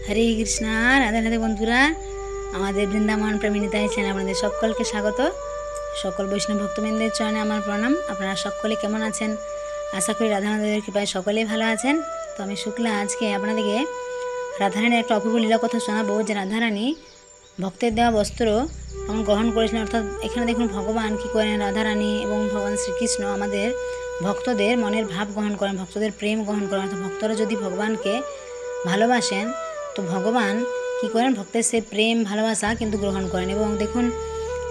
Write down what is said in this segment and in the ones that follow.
হরে কৃষ্ণা। রাধে রাধে বন্ধুরা, আমাদের বৃন্দাবন প্রেমিনিতায় চ্যানেলে আপনাদের সকলকে স্বাগত। সকল বৈষ্ণব ভক্তবৃন্দের চরণে আমার প্রণাম। আপনারা সকলে কেমন আছেন? আশা করি রাধারানীদের কৃপায় সকলেই ভালো আছেন। তো আমি শুক্লা আজকে আপনাদেরকে রাধারানীর একটা অপূর্ব লীলা কথা শোনাবো, যে রাধারানী ভক্তের দেওয়া বস্ত্র এমন গ্রহণ করেছিলেন। অর্থাৎ এখানে দেখুন ভগবান কী করেন, রাধারানী এবং ভগবান শ্রীকৃষ্ণ আমাদের ভক্তদের মনের ভাব গ্রহণ করেন, ভক্তদের প্রেম গ্রহণ করেন। অর্থাৎ ভক্তরা যদি ভগবানকে ভালোবাসেন তো ভগবান কী করেন, ভক্তের সেই প্রেম ভালোবাসা কিন্তু গ্রহণ করেন। এবং দেখুন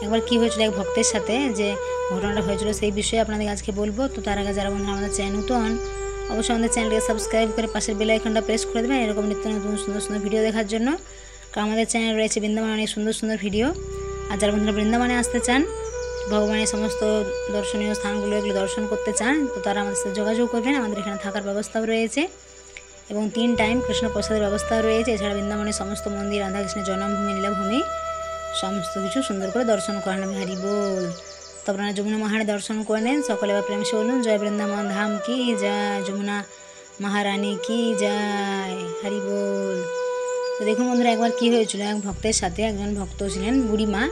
একবার কী হয়েছিল এক ভক্তের সাথে, যে ঘটনাটা হয়েছিল সেই বিষয়ে আপনাদের আজকে বলবো। তো তার আগে যারা বন্ধুরা আমাদের চ্যানেল নতুন, অবশ্যই আমাদের চ্যানেলকে সাবস্ক্রাইব করে পাশের বেল আইকনটা প্রেস করে দেবেন এরকম নিত্য নতুন সুন্দর সুন্দর ভিডিও দেখার জন্য। কারণ আমাদের চ্যানেল রয়েছে বৃন্দাবনে অনেক সুন্দর সুন্দর ভিডিও। আর যারা বন্ধুরা বৃন্দাবনে আসতে চান, ভগবানের সমস্ত দর্শনীয় স্থানগুলো এগুলো দর্শন করতে চান, তো তারা আমাদের সাথে যোগাযোগ করবেন। আমাদের এখানে থাকার ব্যবস্থাও রয়েছে এবং 3 টাইম কৃষ্ণ প্রসাদের ব্যবস্থাও রয়েছে। এছাড়া বৃন্দাবনের সমস্ত মন্দির, রাধাকৃষ্ণের জন্মভূমি, লীলাভূমি সমস্ত কিছু সুন্দর করে দর্শন করান। আমি হরি বল। তো আপনারা যমুনা মহারানী দর্শন করে নেন সকলে। এবার প্রেম সে বলুন, জয় বৃন্দাবন ধাম কি জয়, যমুনা মহারানী কি জয়, হরি বল। তো দেখুন বন্ধুরা একবার কী হয়েছিল, এক ভক্তের সাথে, একজন ভক্ত ছিলেন বুড়িমা।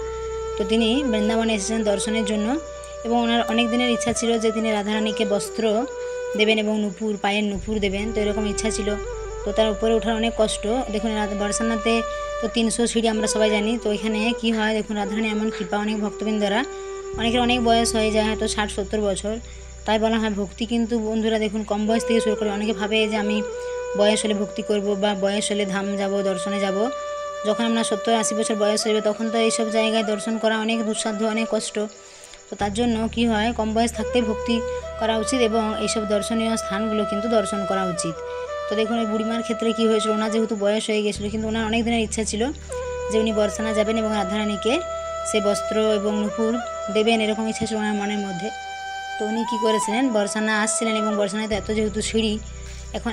তো তিনি বৃন্দাবনে এসেছেন দর্শনের জন্য এবং ওনার অনেক দিনের ইচ্ছা ছিল যে তিনি রাধারানীকে বস্ত্র দেবেন এবং নুপুর, পায়ের নুপুর দেবেন। তো এরকম ইচ্ছা ছিল। তো তার উপরে ওঠার অনেক কষ্ট। দেখুন বর্ষানাতে তো 300 সিঁড়ি আমরা সবাই জানি। তো এখানে কি হয়, দেখুন রাধারানী এমন কৃপা, অনেক ভক্তবৃন্দরা, অনেকের অনেক বয়স হয়ে যায়, হয়তো 60-70 বছর। তাই বলা হয় ভক্তি কিন্তু বন্ধুরা দেখুন কম বয়স থেকে শুরু করে। অনেকে ভাবে যে আমি বয়স হলে ভক্তি করব বা বয়স হলে ধাম যাব, দর্শনে যাব। যখন আমরা 70-80 বছর বয়স হয়ে যাবে তখন তো এইসব জায়গায় দর্শন করা অনেক দুঃসাধ্য, অনেক কষ্ট। তো তার জন্য কি হয়, কম বয়স থাকতেই ভক্তি করা উচিত এবং এইসব দর্শনীয় স্থানগুলো কিন্তু দর্শন করা উচিত। তো দেখুন ওই বুড়িমার ক্ষেত্রে কী হয়েছিল, ওনার যেহেতু বয়স হয়ে গেছিলো, কিন্তু ওনার অনেক দিনের ইচ্ছা ছিল যে উনি বর্ষানা যাবেন এবং রাধারানীকে সেই বস্ত্র এবং নুপুর দেবেন, এরকম ইচ্ছা ছিল ওনার মনের মধ্যে। তো উনি কী করেছিলেন, বর্ষানা আসছিলেন এবং বর্ষানাতে এত যেহেতু সিঁড়ি,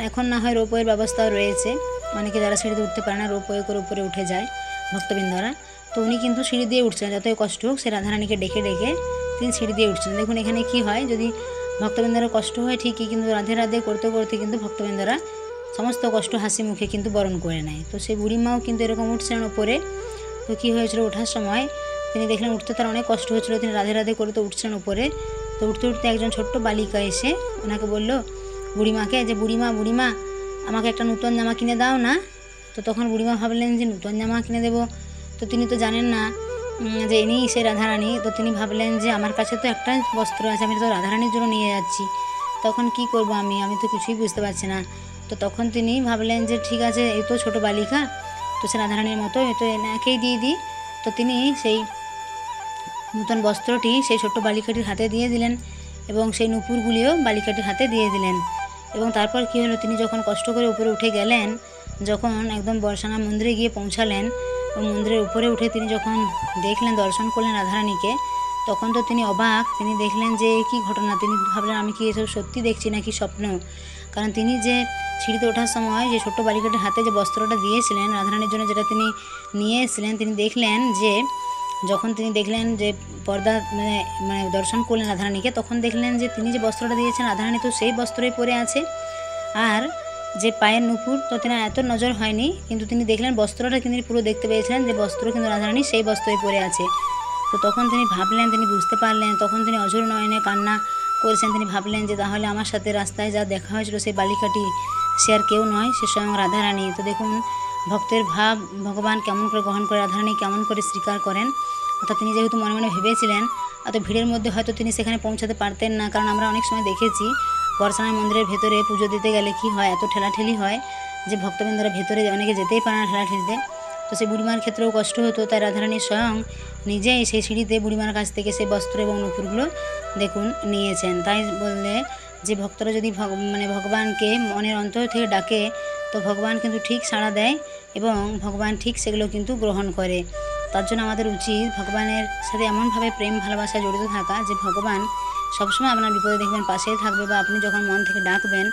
এখন না হয় রোপওয়ের ব্যবস্থাও রয়েছে, অনেকে যারা সিঁড়িতে উঠতে পারে না রোপওয়ে করে উপরে উঠে যায় ভক্তবৃন্দরা। তো উনি কিন্তু সিঁড়ি দিয়ে উঠছিলেন, যতই কষ্ট হোক সে রাধারানীকে ডেকে ডেকে তিনি সিঁড়ি দিয়ে উঠছিলেন। দেখুন এখানে কি হয়, যদি ভক্তবৃন্দরা কষ্ট হয় ঠিকই, কিন্তু রাধে রাধে করতে করতে কিন্তু ভক্তবৃন্দরা সমস্ত কষ্ট হাসি মুখে কিন্তু বরণ করে নেয়। তো সেই বুড়িমাও কিন্তু এরকম উঠছিলেন ওপরে। তো কী হয়েছিল, ওঠার সময় তিনি দেখলেন উঠতে তার অনেক কষ্ট হয়েছিল, তিনি রাধে রাধে করে তো উঠছিলেন উপরে। তো উঠতে উঠতে একজন ছোট্ট বালিকা এসে ওনাকে বলল বুড়িমাকে, যে বুড়িমা আমাকে একটা নূতন জামা কিনে দাও না। তো তখন বুড়িমা ভাবলেন যে নূতন জামা কিনে দেবো, তো তিনি তো জানেন না যে ইনি সে রাধারানী। তো তিনি ভাবলেন যে আমার কাছে তো একটা বস্ত্র আছে, আমি তো রাধারানীর জন্য নিয়ে যাচ্ছি, তখন কি করব আমি তো কিছুই বুঝতে পারছি না। তো তখন তিনি ভাবলেন যে ঠিক আছে, এই তো ছোটো বালিকা, তো সে রাধারানীর মতো, এ তো এনাকেই দিয়ে দিই। তো তিনি সেই নূতন বস্ত্রটি সেই ছোট্ট বালিকাটির হাতে দিয়ে দিলেন এবং সেই নুপুরগুলিও বালিকাটির হাতে দিয়ে দিলেন। এবং তারপর কী হলো, তিনি যখন কষ্ট করে উপরে উঠে গেলেন, যখন একদম বর্ষানা মন্দিরে গিয়ে পৌঁছালেন এবং মন্দিরের উপরে উঠে তিনি যখন দেখলেন, দর্শন করলেন রাধারানীকে, তখন তো তিনি অবাক। তিনি দেখলেন যে কী ঘটনা, তিনি ভাবলেন আমি কি এসব সত্যি দেখছি নাকি স্বপ্ন। কারণ তিনি যে সিঁড়িতে ওঠার সময় যে ছোট্ট বালিকাটির হাতে যে বস্ত্রটা দিয়েছিলেন রাধারানীর জন্য, যেটা তিনি নিয়ে এসেছিলেন, তিনি দেখলেন যে যখন তিনি দেখলেন যে পর্দা মানে দর্শন করলেন রাধারানীকে, তখন দেখলেন যে তিনি যে বস্ত্রটা দিয়েছেন রাধারানী তো সেই বস্ত্রই পরে আছে। আর যে পায়ের নুপুর, তো তিনি এত নজর হয়নি, কিন্তু তিনি দেখলেন বস্ত্রটা তিনি পুরো দেখতে পেয়েছিলেন যে বস্ত্র কিন্তু রাধারানী সেই বস্ত্রই পরে আছে। তো তখন তিনি ভাবলেন, তিনি বুঝতে পারলেন, তখন তিনি অঝোর নয়নে কান্না করেছেন। তিনি ভাবলেন যে তাহলে আমার সাথে রাস্তায় যা দেখা হয়েছিল সেই বালিকাটি সে আর কেউ নয়, সে স্বয়ং রাধারানী। তো দেখুন ভক্তের ভাব ভগবান কেমন করে গ্রহণ করে, রাধারানী কেমন করে স্বীকার করেন। অর্থাৎ তিনি যেহেতু মনে মনে ভেবেছিলেন, এত ভিড়ের মধ্যে হয়তো তিনি সেখানে পৌঁছাতে পারতেন না। কারণ আমরা অনেক সময় দেখেছি বর্ষানা মন্দিরের ভেতরে পুজো দিতে গেলে কি হয়, এত ঠেলাঠেলি হয় যে ভক্তবৃন্দরা ভেতরে অনেকে যেতেই পারে না ঠেলাঠেলিতে। তো সেই বুড়িমার ক্ষেত্রেও কষ্ট হতো, তাই রাধারানী স্বয়ং নিজেই সেই সিঁড়িতে বুড়িমার কাছ থেকে সেই বস্ত্র এবং নুপুরগুলো দেখুন নিয়েছেন। তাই বললে যে ভক্তরা যদি ভগবানকে মনের অন্তর থেকে ডাকে, তো ভগবান কিন্তু ঠিক সাড়া দেয় এবং ভগবান ঠিক সেগুলো কিন্তু গ্রহণ করে। তার জন্য আমাদের উচিত ভগবানের সাথে এমনভাবে প্রেম ভালোবাসা জড়িত থাকা যে ভগবান সবসময় আপনার বিপদে দেখবেন পাশেই থাকবে, বা আপনি যখন মন থেকে ডাকবেন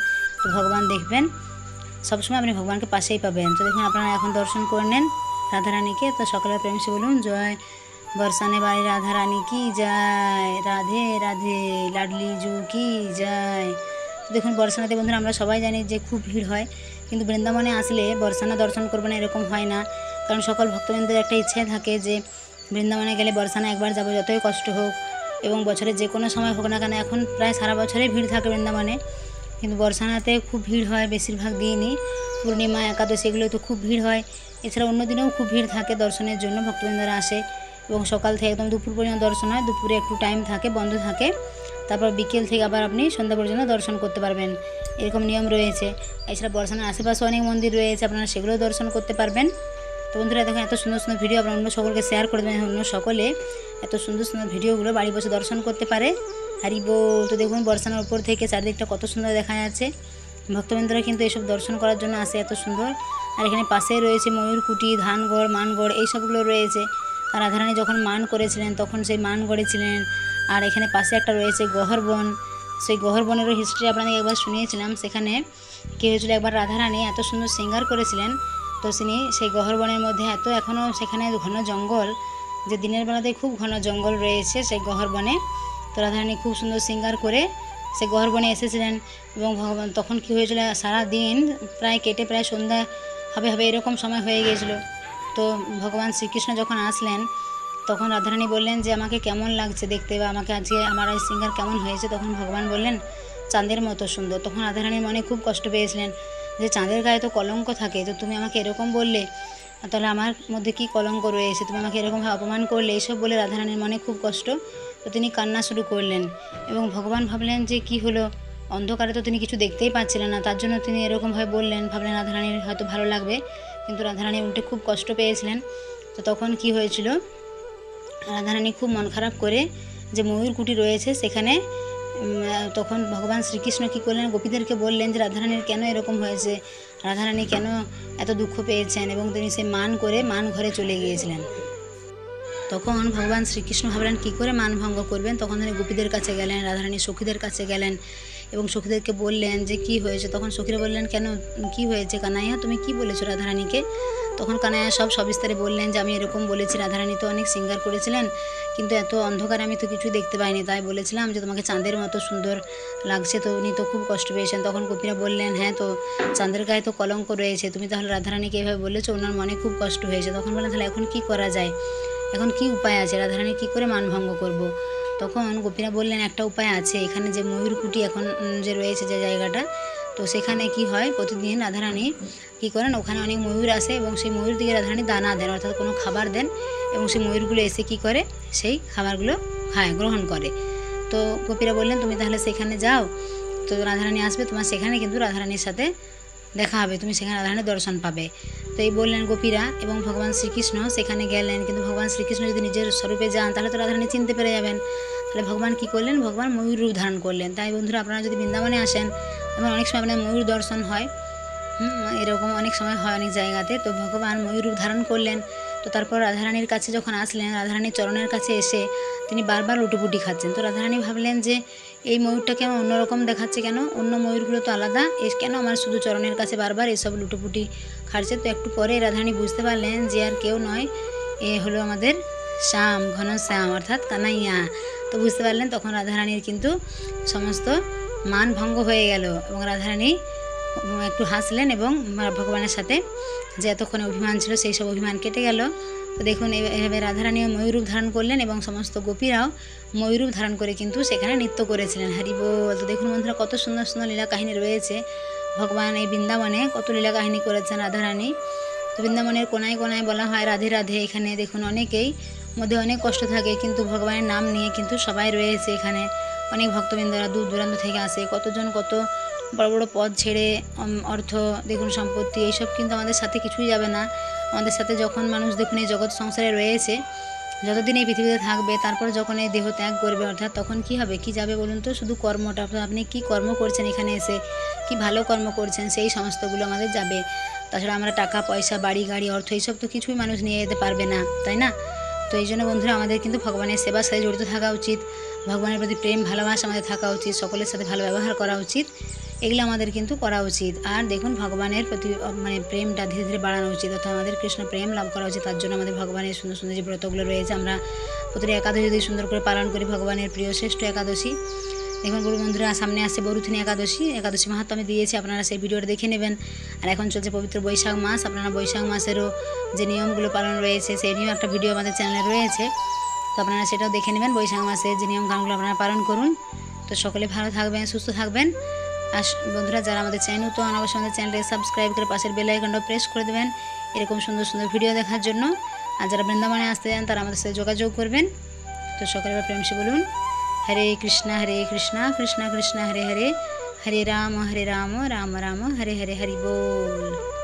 তো ভগবান দেখবেন সবসময় আপনি ভগবানকে পাশেই পাবেন। তো দেখুন আপনারা এখন দর্শন করে নেন রাধারানীকে। তো সকলের প্রেম সে বলুন, জয় বর্ষানে বাড়ি রাধারানী কি যায়, রাধে রাধে লাডলি জু কি যায়। দেখুন বর্ষানাতে বন্ধুরা আমরা সবাই জানি যে খুব ভিড় হয়, কিন্তু বৃন্দাবনে আসলে বর্ষানা দর্শন করবো না এরকম হয় না, কারণ সকল ভক্তবৃন্দের একটা ইচ্ছে থাকে যে বৃন্দাবনে গেলে বর্ষানা একবার যাবো, যতই কষ্ট হোক এবং বছরের যে কোনো সময় হোক না কেন। এখন প্রায় সারা বছরই ভিড় থাকে বৃন্দাবনে, কিন্তু বর্ষানাতে খুব ভিড় হয় বেশিরভাগ দিনই, পূর্ণিমা একাদশী এগুলো তো খুব ভিড় হয়। এছাড়া অন্য দিনেও খুব ভিড় থাকে দর্শনের জন্য, ভক্তবৃন্দরা আসে এবং সকাল থেকে একদম দুপুর পর্যন্ত দর্শন হয়। দুপুরে একটু টাইম থাকে, বন্ধ থাকে, তারপর বিকেল থেকে আবার আপনি সন্ধ্যা পর্যন্ত দর্শন করতে পারবেন, এরকম নিয়ম রয়েছে। এছাড়া বর্ষানার আশেপাশে অনেক মন্দির রয়েছে, আপনারা সেগুলো দর্শন করতে পারবেন। তো বন্ধুরা দেখুন এত সুন্দর সুন্দর ভিডিও আপনারা অন্য সকলকে শেয়ার করে দেবেন, অন্য সকলে এত সুন্দর সুন্দর ভিডিওগুলো বাড়ি বসে দর্শন করতে পারে। হারি বল। তো দেখুন বর্ষানার উপর থেকে চারিদিকটা কত সুন্দর দেখা যাচ্ছে। ভক্তবৃন্দরা কিন্তু এইসব দর্শন করার জন্য আসে, এত সুন্দর। আর এখানে পাশেই রয়েছে ময়ূরকুটি, ধানগড়, মানগড় এইসবগুলো রয়েছে। আর রাধারানী যখন মান করেছিলেন তখন সেই মান গড়েছিলেন। আর এখানে পাশে একটা রয়েছে গহরবন, সেই গহরবনেরও হিস্ট্রি আপনাদের একবার শুনিয়েছিলাম। সেখানে কী হয়েছিল, একবার রাধারানী এত সুন্দর শৃঙ্গার করেছিলেন, তো তিনি সেই গহরবনের মধ্যে এখনও সেখানে ঘন জঙ্গল, যে দিনের বেলাতে খুব ঘন জঙ্গল রয়েছে সেই গহরবনে। তো রাধারানী খুব সুন্দর শৃঙ্গার করে সে গহরবনে এসেছিলেন এবং ভগবান তখন কী হয়েছিল, সারা দিন প্রায় কেটে প্রায় সন্ধ্যা হবে এরকম সময় হয়ে গিয়েছিল। তো ভগবান শ্রীকৃষ্ণ যখন আসলেন তখন রাধারানী বললেন যে আমাকে কেমন লাগছে দেখতে, বা আমাকে আজকে আমার এই শৃঙ্গার কেমন হয়েছে। তখন ভগবান বললেন চাঁদের মতো সুন্দর। তখন রাধারানীর মনে খুব কষ্ট পেয়েছিলেন যে চাঁদের গায়ে তো কলঙ্ক থাকে, তো তুমি আমাকে এরকম বললে, তাহলে আমার মধ্যে কি কলঙ্ক রয়েছে, তুমি আমাকে এরকমভাবে অপমান করলে, এইসব বলে রাধারানীর মনে খুব কষ্ট। তো তিনি কান্না শুরু করলেন এবং ভগবান ভাবলেন যে কি হলো, অন্ধকারে তো তিনি কিছু দেখতেই পাচ্ছিলেন না, তার জন্য তিনি এরকমভাবে বললেন, ভাবলেন রাধারানীর হয়তো ভালো লাগবে, কিন্তু রাধারানী উল্টে খুব কষ্ট পেয়েছিলেন। তো তখন কি হয়েছিল, রাধারানী খুব মন খারাপ করে যে ময়ূরকুটি রয়েছে সেখানে, তখন ভগবান শ্রীকৃষ্ণ কী করলেন, গোপীদেরকে বললেন যে রাধারানীর কেন এরকম হয়েছে, রাধারানী কেন এত দুঃখ পেয়েছেন, এবং তিনি সে মান করে মান ঘরে চলে গিয়েছিলেন। তখন ভগবান শ্রীকৃষ্ণ ভাবলেন কী করে মান ভঙ্গ করবেন। তখন তিনি গোপীদের কাছে গেলেন, রাধারানী সখীদের কাছে গেলেন এবং সখীদেরকে বললেন যে কি হয়েছে। তখন সখীরা বললেন কেন কি হয়েছে কানাইয়া, তুমি কি বলেছো রাধারানীকে। তখন কানাইয়া সব সবিস্তারে বললেন যে আমি এরকম বলেছি, রাধারানী তো অনেক শৃঙ্গার করেছিলেন, কিন্তু এত অন্ধকারে আমি তো কিছু দেখতে পাইনি, তাই বলেছিলাম যে তোমাকে চাঁদের মতো সুন্দর লাগছে, তো উনি তো খুব কষ্ট পেয়েছেন। তখন গোপীরা বললেন হ্যাঁ, তো চাঁদের গায়ে তো কলঙ্ক রয়েছে, তুমি তাহলে রাধারানীকে এভাবে বলেছো, ওনার মনে খুব কষ্ট হয়েছে। তখন বললেন তাহলে এখন কি করা যায়, এখন কি উপায় আছে, রাধারানী কী করে মানভঙ্গ করব। তখন গোপীরা বললেন একটা উপায় আছে, এখানে যে ময়ূরকুটি এখন যে রয়েছে যে জায়গাটা, তো সেখানে কি হয়, প্রতিদিন রাধারানী কী করেন, ওখানে অনেক ময়ূর আসে এবং সেই ময়ূর দিকে রাধারানী দানা দেন, অর্থাৎ কোনো খাবার দেন, এবং সেই ময়ূরগুলো এসে কী করে, সেই খাবারগুলো খায়, গ্রহণ করে। তো গোপীরা বললেন তুমি তাহলে সেখানে যাও, তো রাধারানী আসবে, তোমার সেখানে কিন্তু রাধারানীর সাথে দেখা হবে, তুমি সেখানে রাধারানীর দর্শন পাবে। তো এই বললেন গোপীরা, এবং ভগবান শ্রীকৃষ্ণ সেখানে গেলেন। কিন্তু ভগবান শ্রীকৃষ্ণ যদি নিজের স্বরূপে যান তাহলে তো রাধারানী চিনতে পেরে যাবেন। তাহলে ভগবান কী করলেন, ভগবান ময়ূর রূপ ধারণ করলেন। তাই বন্ধুরা আপনারা যদি বৃন্দাবনে আসেন, এবং অনেক সময় আপনার ময়ূর দর্শন হয়, এরকম অনেক সময় হয় অনেক জায়গাতে, তো ভগবান ময়ূর রূপ ধারণ করলেন। তো তারপর রাধারানীর কাছে যখন আসলেন, রাধারানীর চরণের কাছে এসে তিনি বারবার লুটোপুটি খাচ্ছেন। তো রাধারানী ভাবলেন যে এই ময়ূরটাকে আমার অন্যরকম দেখাচ্ছে কেন, অন্য ময়ূরগুলো তো আলাদা, কেন আমার শুধু চরণের কাছে বারবার এসব লুটোপুটি খাচ্ছে। তো একটু পরে রাধারানী বুঝতে পারলেন যে আর কেউ নয়, এ হলো আমাদের শ্যাম, ঘনশ্যাম অর্থাৎ কানাইয়া। তো বুঝতে পারলেন, তখন রাধারানীর কিন্তু সমস্ত মান ভঙ্গ হয়ে গেল, এবং রাধারানী একটু হাসলেন এবং ভগবানের সাথে যে এতক্ষণে অভিমান ছিল সেই সব অভিমান কেটে গেল। তো দেখুন এভাবে রাধারানীও ময়ূরূপ ধারণ করলেন এবং সমস্ত গোপীরাও ময়ূরূপ ধারণ করে কিন্তু সেখানে নৃত্য করেছিলেন। হরি বল। তো দেখুন বন্ধুরা কত সুন্দর সুন্দর লীলা কাহিনী রয়েছে, ভগবান এই বৃন্দাবনে কত লীলা কাহিনী করেছেন রাধারানী। তো বৃন্দাবনের কোনায় কোনায় বলা হয় রাধে রাধে। এখানে দেখুন অনেকেই মধ্যে অনেক কষ্ট থাকে, কিন্তু ভগবানের নাম নিয়ে কিন্তু সবাই রয়েছে এখানে। অনেক ভক্তবৃন্দরা দূর দূরান্ত থেকে আসে, কতজন কত বড় বড় পদ ছেড়ে, অর্থ দেখুন সম্পত্তি এইসব কিন্তু আমাদের সাথে কিছুই যাবে না। আমাদের সাথে যখন মানুষ দেখুন এই জগৎ সংসারে রয়েছে, যতদিন এই পৃথিবীতে থাকবে, তারপর যখন এই দেহ ত্যাগ করবে, অর্থাৎ তখন কি হবে, কি যাবে বলুন তো, শুধু কর্মটা, আপনি কি কর্ম করছেন এখানে এসে, কি ভালো কর্ম করছেন, সেই সমস্তগুলো আমাদের যাবে। তাছাড়া আমরা টাকা পয়সা, বাড়ি গাড়ি, অর্থ এইসব তো কিছুই মানুষ নিয়ে যেতে পারবে না, তাই না। তো এই জন্য বন্ধুরা আমাদের কিন্তু ভগবানের সেবার সাথে জড়িত থাকা উচিত, ভগবানের প্রতি প্রেম ভালোবাসা আমাদের থাকা উচিত, সকলের সাথে ভালো ব্যবহার করা উচিত, এগুলো আমাদের কিন্তু করা উচিত। আর দেখুন ভগবানের প্রতি প্রেমটা ধীরে ধীরে বাড়ানো উচিত, অর্থাৎ আমাদের কৃষ্ণ প্রেম লাভ করা উচিত। তার জন্য আমাদের ভগবানের সুন্দর সুন্দর যে ব্রতগুলো রয়েছে, আমরা প্রতিটি একাদশী যদি সুন্দর করে পালন করি, ভগবানের প্রিয় শ্রেষ্ঠ একাদশী, দেখুন গুরু বন্ধুরা, সামনে আসছে বরুথিনী একাদশী মাহাত্ম্য আমি দিয়েছি, আপনারা সেই ভিডিওটা দেখে নেবেন। আর এখন চলছে পবিত্র বৈশাখ মাস, আপনারা বৈশাখ মাসেরও যে নিয়মগুলো পালন রয়েছে সেই নিয়েও একটা ভিডিও আমাদের চ্যানেলে রয়েছে, তো আপনারা সেটাও দেখে নেবেন। বৈশাখ মাসে যে নিয়মকানুনগুলো আপনারা পালন করুন। তো সকলে ভালো থাকবেন, সুস্থ থাকবেন। আর বন্ধুরা, যারা আমাদের চ্যানেল নতুন, অবশ্যই আমাদের চ্যানেলটাকে সাবস্ক্রাইব করে পাশের বেল আইকনটা প্রেস করে দেবেন এরকম সুন্দর সুন্দর ভিডিও দেখার জন্য। আর যারা বৃন্দাবনে আসতে চান তারা আমাদের সাথে যোগাযোগ করবেন। তো সকলে প্রেম সে বলুন হরে কৃষ্ণ কৃষ্ণ কৃষ্ণ হরে হরে, হরে রাম রাম রাম হরে হরে, হরি বল।